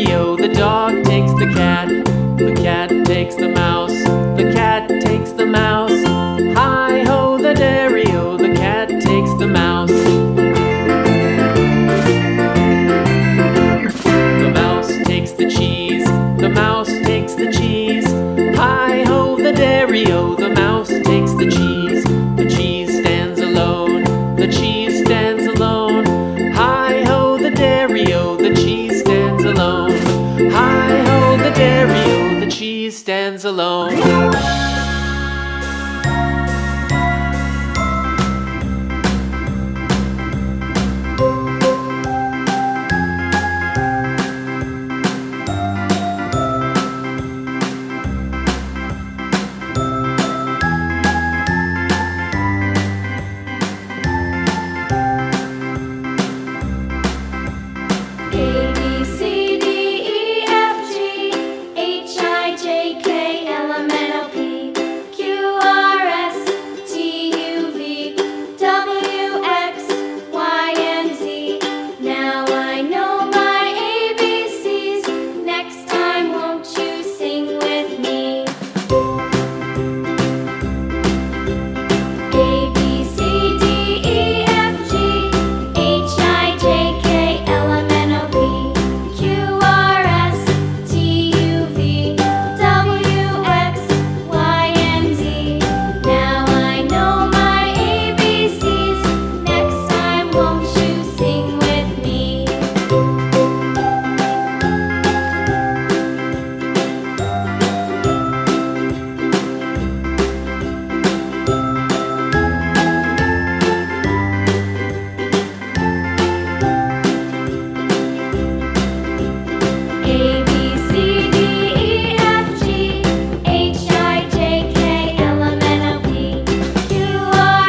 dairy-o, the dog takes the cat takes the mouse, the cat takes the mouse. Hi-ho, the dairy-o, the cat takes the mouse. The mouse takes the cheese, the mouse takes the cheese. Hi-ho, the dairy-o, the mouse takes the cheese. The cheese stands alone, the cheese stands alone. Hi-ho, the dairy-o, the cheese stands alone. Hi-ho, the dairy-o, the cheese stands alone.